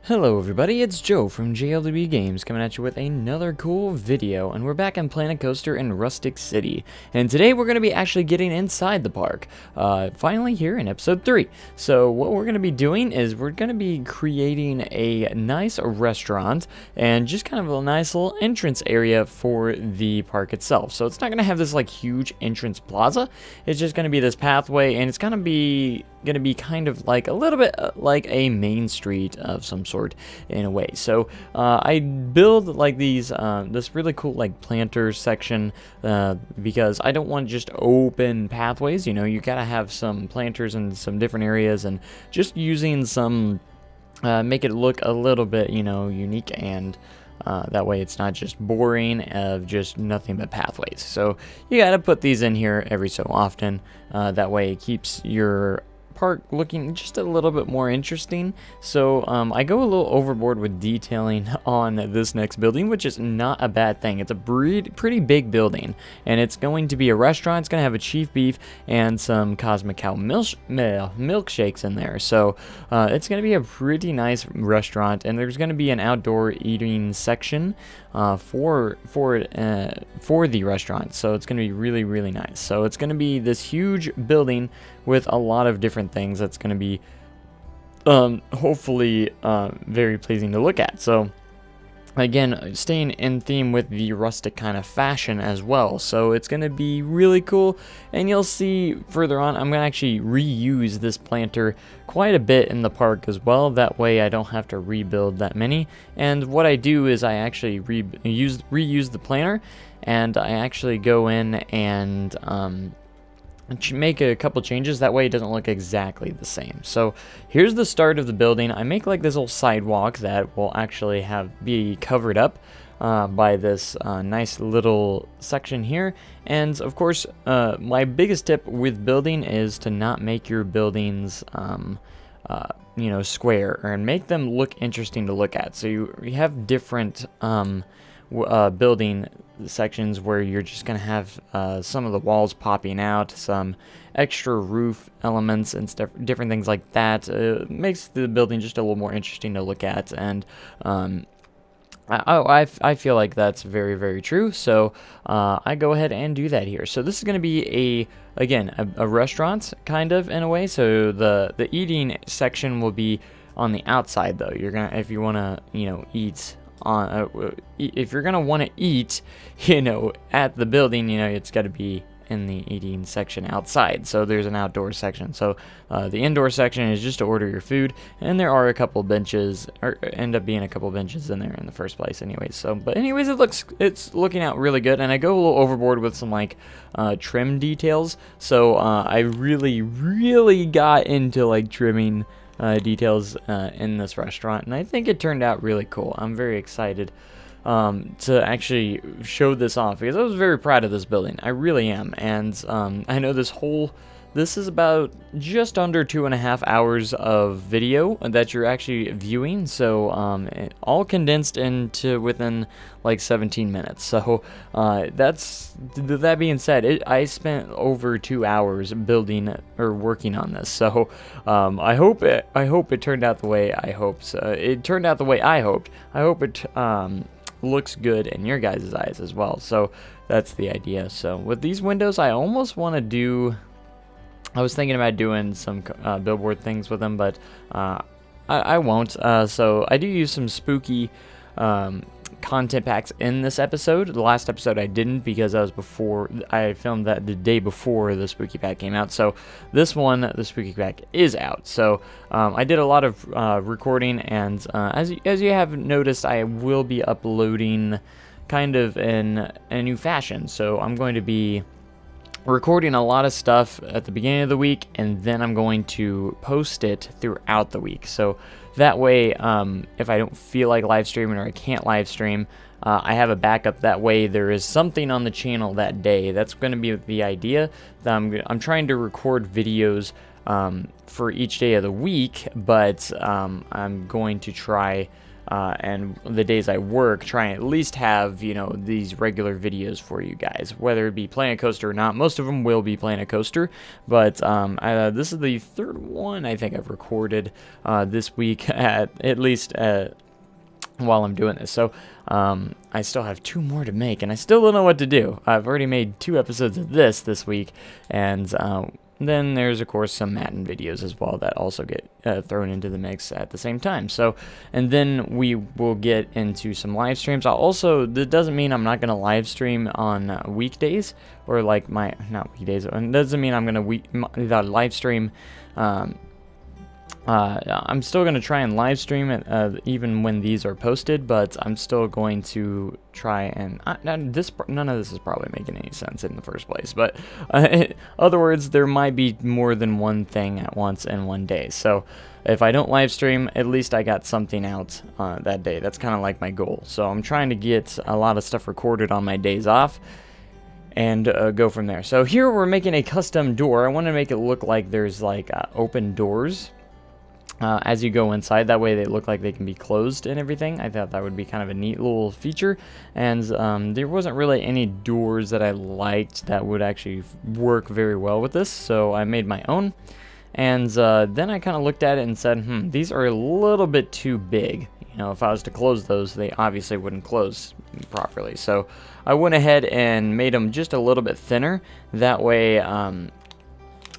Hello everybody, it's Joe from JLDB Games coming at you with another cool video, and we're back on Planet Coaster in Rustic City. And today we're going to be actually getting inside the park, finally here in episode 3. So what we're going to be doing is we're going to be creating a nice restaurant and just kind of a nice little entrance area for the park itself. So it's not going to have this like huge entrance plaza, it's just going to be this pathway, and it's going to be kind of like a little bit like a main street of some sort in a way. So I build like these this really cool like planter section because I don't want just open pathways. You know, you gotta have some planters in some different areas, and just using some make it look a little bit, you know, unique, and that way it's not just boring of just nothing but pathways. So you gotta put these in here every so often. That way it keeps your park looking just a little bit more interesting. So I go a little overboard with detailing on this next building, which is not a bad thing. It's a pretty big building, and it's going to be a restaurant. It's going to have a chief beef and some Cosmic Cow milkshakes in there. So it's going to be a pretty nice restaurant, and there's going to be an outdoor eating section for the restaurant. So it's going to be really nice. So it's going to be this huge building with a lot of different things that's going to be hopefully very pleasing to look at. So again, staying in theme with the rustic kind of fashion as well. So it's going to be really cool, and you'll see further on I'm going to actually reuse this planter quite a bit in the park as well. That way I don't have to rebuild that many. And what I do is I actually reuse the planter, and I actually go in and make a couple changes. That way it doesn't look exactly the same. So here's the start of the building. I make like this little sidewalk that will actually be covered up by this nice little section here. And of course, my biggest tip with building is to not make your buildings you know, square, and make them look interesting to look at. So you have different building sections where you're just going to have some of the walls popping out, some extra roof elements and stuff, different things like that. Makes the building just a little more interesting to look at, and I feel like that's very true. So I go ahead and do that here. So this is going to be a restaurant kind of in a way. So the eating section will be on the outside though. You're gonna, if you want to, you know, eat on if you're gonna want to eat, you know, at the building, you know, it's got to be in the eating section outside. So there's an outdoor section. So the indoor section is just to order your food, and there are a couple benches, or end up being a couple benches in there in the first place anyways. So but anyways, it's looking out really good, and I go a little overboard with some like trim details. So I really got into like trimming details in this restaurant, and I think it turned out really cool. I'm very excited to actually show this off, because I was very proud of this building. I really am. And I know this is about just under 2.5 hours of video that you're actually viewing, so all condensed into within like 17 minutes. So that being said, I spent over 2 hours building or working on this. So I hope it turned out the way I hoped. So it turned out the way I hoped. I hope it looks good in your guys' eyes as well. So that's the idea. So with these windows, I almost want to do, I was thinking about doing some billboard things with them, but I won't. So I do use some spooky content packs in this episode. The last episode I didn't, because I filmed that the day before the spooky pack came out. So this one, the spooky pack, is out. So I did a lot of recording, and as you have noticed, I will be uploading kind of in a new fashion. So I'm going to be recording a lot of stuff at the beginning of the week, and then I'm going to post it throughout the week. So that way, if I don't feel like live streaming, or I can't live stream, I have a backup. That way there is something on the channel that day. That's going to be the idea. I'm trying to record videos for each day of the week, but I'm going to try and the days I work, try and at least have, you know, these regular videos for you guys, whether it be Planet Coaster or not. Most of them will be Planet Coaster, but this is the third one I think I've recorded this week, at least while I'm doing this. So I still have 2 more to make, and I still don't know what to do. I've already made 2 episodes of this week, and then there's, of course, some Madden videos as well that also get thrown into the mix at the same time. So, and then we will get into some live streams. That doesn't mean I'm not going to live stream on weekdays, or like not weekdays. It doesn't mean I'm going to live stream. I'm still going to try and live stream it even when these are posted, but I'm still going to try and none of this is probably making any sense in the first place, but in other words, there might be more than one thing at once in one day. So if I don't live stream, at least I got something out that day. That's kind of like my goal. So I'm trying to get a lot of stuff recorded on my days off and go from there. So here we're making a custom door. I want to make it look like there's like open doors as you go inside. That way they look like they can be closed and everything. I thought that would be kind of a neat little feature, and there wasn't really any doors that I liked that would actually work very well with this, so I made my own. And then I kind of looked at it and said, these are a little bit too big. You know, if I was to close those, they obviously wouldn't close properly. So I went ahead and made them just a little bit thinner. That way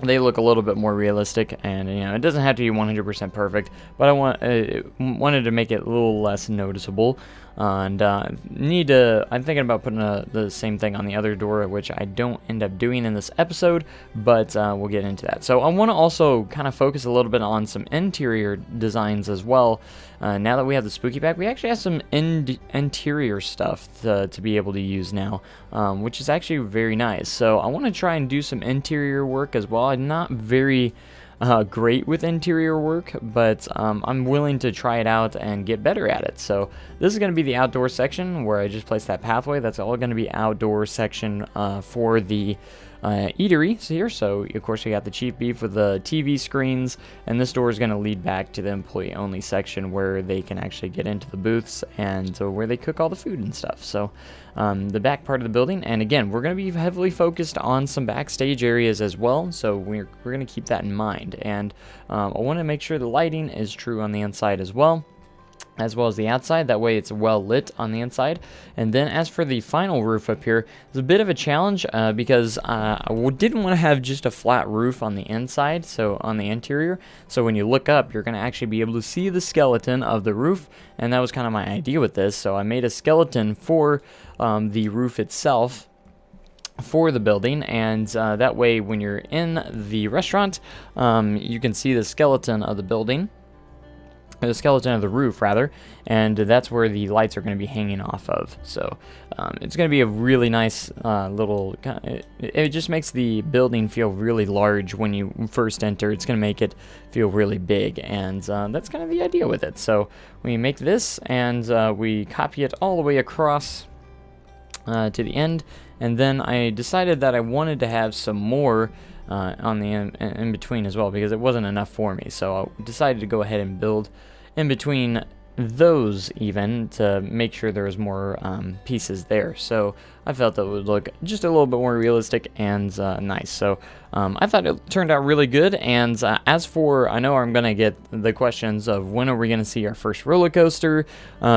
they look a little bit more realistic, and you know, it doesn't have to be 100% perfect, but I wanted to make it a little less noticeable. And I'm thinking about putting the same thing on the other door, which I don't end up doing in this episode, but we'll get into that. So I want to also kind of focus a little bit on some interior designs as well. Now that we have the spooky pack, we actually have some interior stuff to be able to use now, which is actually very nice. So I want to try and do some interior work as well. I'm not very great with interior work, but I'm willing to try it out and get better at it. So this is going to be the outdoor section where I just placed that pathway. That's all going to be outdoor section for the eatery here. So of course we got the cheap beef with the TV screens, and this door is going to lead back to the employee only section where they can actually get into the booths and where they cook all the food and stuff. So the back part of the building, and again, we're going to be heavily focused on some backstage areas as well, so we're going to keep that in mind. And I want to make sure the lighting is true on the inside as well as the outside. That way it's well lit on the inside. And then as for the final roof up here, it's a bit of a challenge because I didn't want to have just a flat roof on the inside, so on the interior. So when you look up, you're going to actually be able to see the skeleton of the roof, and that was kind of my idea with this. So I made a skeleton for the roof itself for the building, and that way when you're in the restaurant, you can see the skeleton of the building, the skeleton of the roof rather, and that's where the lights are going to be hanging off of. So it's going to be a really nice little, it just makes the building feel really large when you first enter. It's going to make it feel really big, and that's kind of the idea with it. So we make this, and we copy it all the way across to the end, and then I decided that I wanted to have some more on the in between as well, because it wasn't enough for me. So I decided to go ahead and build in between those even to make sure there was more pieces there. So I felt that would look just a little bit more realistic and nice. So I thought it turned out really good. And as for, I know I'm going to get the questions of when are we going to see our first roller coaster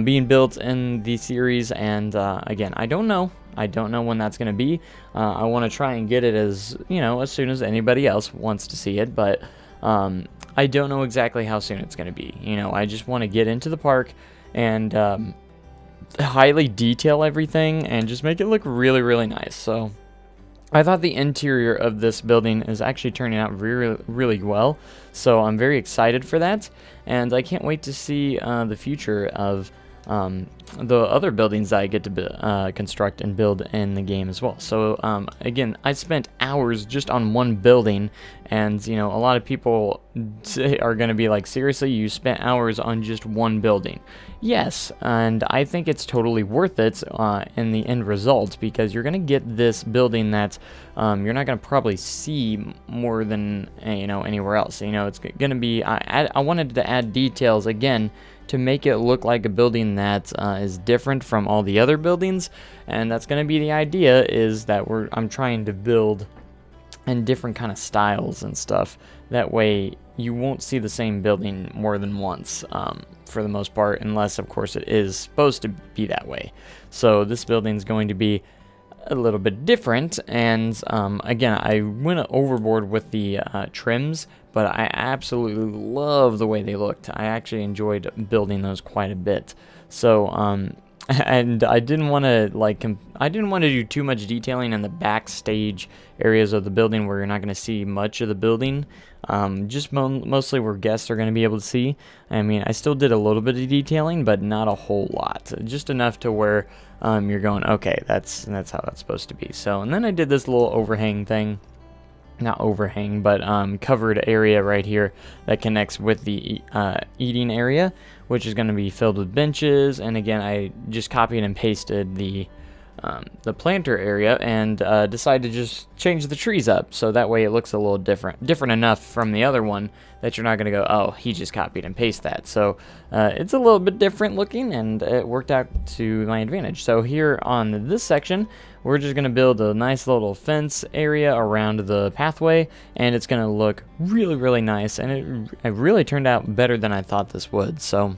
being built in the series, and again, I don't know when that's going to be. I want to try and get it as soon as anybody else wants to see it, but I don't know exactly how soon it's going to be. I just want to get into the park and highly detail everything and just make it look really, really nice. So I thought the interior of this building is actually turning out really, really well. So I'm very excited for that, and I can't wait to see the future of the other buildings that I get to construct and build in the game as well. So again, I spent hours just on one building, and a lot of people are going to be like, seriously, you spent hours on just one building? Yes, and I think it's totally worth it in the end result, because you're going to get this building that you're not going to probably see more than anywhere else. It's going to be, I wanted to add details again to make it look like a building that is different from all the other buildings. And that's going to be the idea, is that I'm trying to build in different kind of styles and stuff. That way you won't see the same building more than once, for the most part, unless of course it is supposed to be that way. So this building is going to be a little bit different, and again, I went overboard with the trims, but I absolutely love the way they looked. I actually enjoyed building those quite a bit. So and I didn't want to do too much detailing in the backstage areas of the building where you're not going to see much of the building. Just mostly where guests are going to be able to see. I mean, I still did a little bit of detailing, but not a whole lot. Just enough to where you're going, okay, that's how that's supposed to be. So, and then I did this little overhang thing. Not overhang, but covered area right here that connects with the eating area, which is going to be filled with benches. And again, I just copied and pasted the planter area, and decided to just change the trees up so that way it looks a little different enough from the other one that you're not going to go, oh, he just copied and pasted that. So it's a little bit different looking, and it worked out to my advantage. So here on this section, we're just going to build a nice little fence area around the pathway, and it's going to look really, really nice, and it really turned out better than I thought this would. So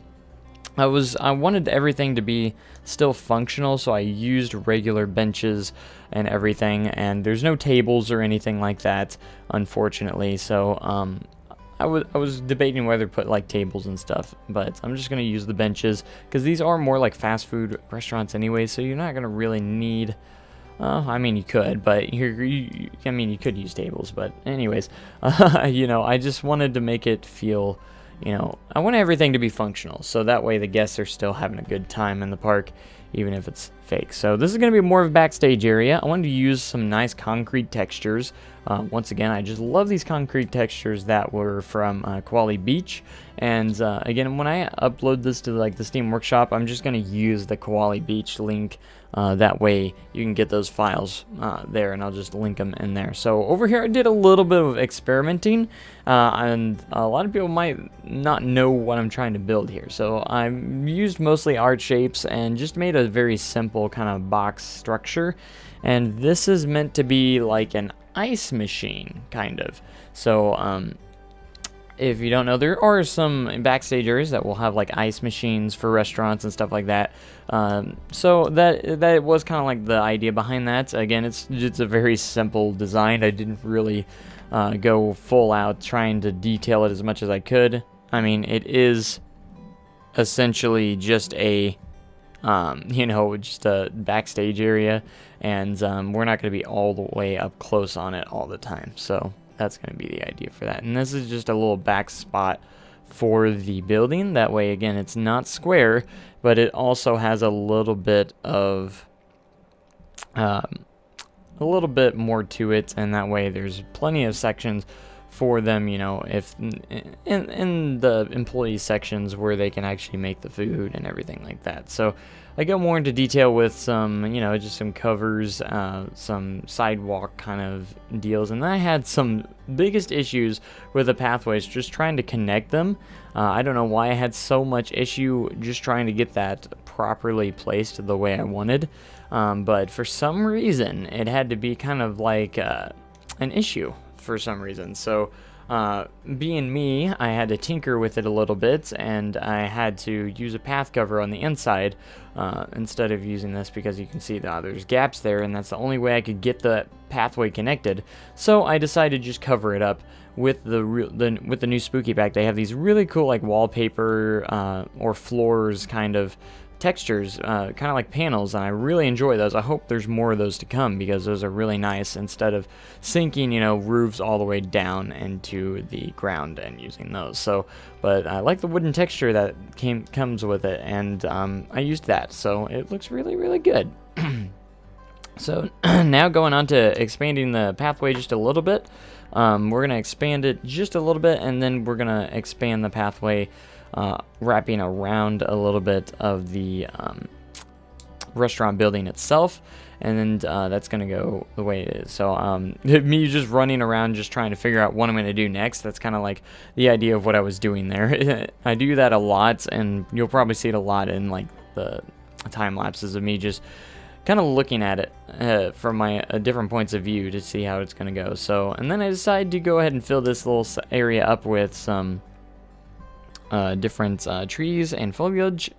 I wanted everything to be still functional, so I used regular benches and everything, and there's no tables or anything like that, unfortunately. So I was debating whether to put like tables and stuff, but I'm just gonna use the benches because these are more like fast food restaurants anyway, so you're not gonna really need. I mean, you could, but you could use tables, but anyways, you know, I just wanted to make it feel. You know, I want everything to be functional, so that way the guests are still having a good time in the park, even if it's fake. So this is going to be more of a backstage area. I wanted to use some nice concrete textures. Once again, I just love these concrete textures that were from Koali Beach. And again, when I upload this to like the Steam Workshop, I'm just going to use the Koali Beach link. That way you can get those files there, and I'll just link them in there. So over here I did a little bit of experimenting, and a lot of people might not know what I'm trying to build here. So I used mostly art shapes and just made a very simple kind of box structure, and this is meant to be like an ice machine kind of. So if you don't know, there are some backstage areas that will have like ice machines for restaurants and stuff like that. So that was kind of like the idea behind that. Again, it's a very simple design. I didn't really go full out trying to detail it as much as I could. I mean, it is essentially just a just a backstage area, and we're not going to be all the way up close on it all the time. So that's going to be the idea for that. And this is just a little back spot for the building. That way, again, it's not square, but it also has a little bit of a little bit more to it, and that way there's plenty of sections for them, you know, if in the employee sections where they can actually make the food and everything like that. So I got more into detail with some, you know, just some covers, some sidewalk kind of deals, and then I had some biggest issues with the pathways, just trying to connect them. I don't know why I had so much issue just trying to get that properly placed the way I wanted, but for some reason it had to be kind of like an issue for some reason. So being me, I had to tinker with it a little bit, and I had to use a path cover on the inside instead of using this, because you can see that there's gaps there, and that's the only way I could get the pathway connected. So I decided to just cover it up with with the new Spooky Pack. They have these really cool like wallpaper or floors kind of textures, kind of like panels, and I really enjoy those. I hope there's more of those to come, because those are really nice, instead of sinking, you know, roofs all the way down into the ground and using those. So, but I like the wooden texture that comes with it, and I used that, so it looks really, really good. So now going on to expanding the pathway just a little bit. We're going to expand it just a little bit, and then we're going to expand the pathway wrapping around a little bit of the restaurant building itself, and then that's gonna go the way it is. So me just running around just trying to figure out what I'm gonna do next, that's kind of like the idea of what I was doing there. I do that a lot, and you'll probably see it a lot in like the time lapses of me just kind of looking at it from my different points of view to see how it's gonna go. So, and then I decided to go ahead and fill this little area up with some different trees and foliage,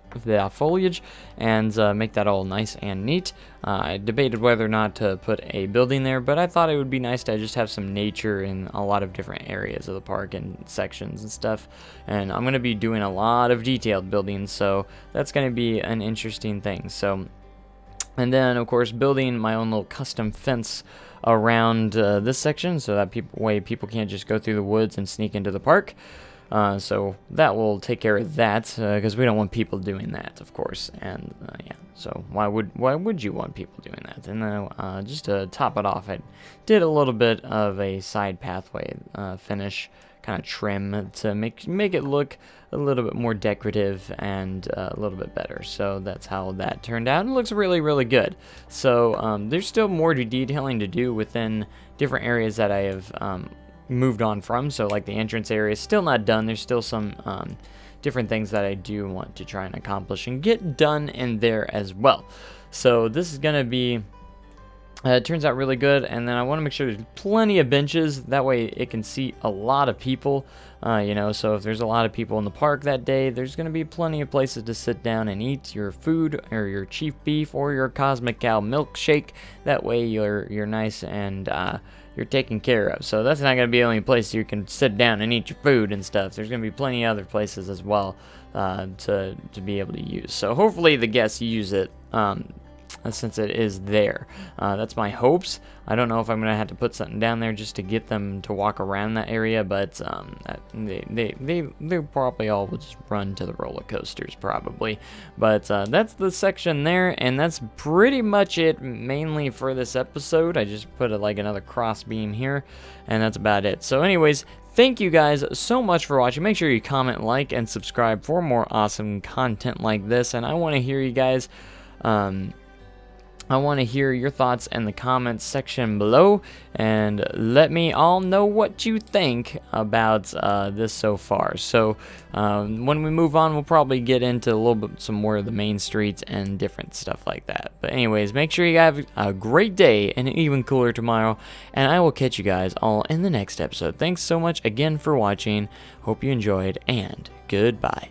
and make that all nice and neat. I debated whether or not to put a building there, but I thought it would be nice to just have some nature in a lot of different areas of the park and sections and stuff. And I'm going to be doing a lot of detailed buildings, so that's going to be an interesting thing. So, and then of course building my own little custom fence around this section, so that people can't just go through the woods and sneak into the park. So that will take care of that, because we don't want people doing that, of course. And yeah, so why would you want people doing that? And then just to top it off, I did a little bit of a side pathway finish, kind of trim to make it look a little bit more decorative and a little bit better. So that's how that turned out. It looks really, really good. So there's still more detailing to do within different areas that I have moved on from. So like the entrance area is still not done. There's still some different things that I do want to try and accomplish and get done in there as well. So this is gonna be it turns out really good, and then I want to make sure there's plenty of benches, that way it can seat a lot of people, you know. So if there's a lot of people in the park that day, there's going to be plenty of places to sit down and eat your food or your chief beef or your cosmic cow milkshake. That way you're nice and you're taken care of. So that's not going to be the only place you can sit down and eat your food and stuff. There's going to be plenty of other places as well to be able to use. So hopefully the guests use it since it is there. That's my hopes. I don't know if I'm gonna have to put something down there just to get them to walk around that area, but they probably all will just run to the roller coasters probably. But that's the section there, and that's pretty much it mainly for this episode. I just put like another cross beam here, and that's about it. So anyways, thank you guys so much for watching. Make sure you comment, like, and subscribe for more awesome content like this, and I want to hear you guys. I want to hear your thoughts in the comments section below, and let me all know what you think about this so far. So when we move on, we'll probably get into a little bit some more of the main streets and different stuff like that. But anyways, make sure you have a great day and an even cooler tomorrow, and I will catch you guys all in the next episode. Thanks so much again for watching. Hope you enjoyed, and goodbye.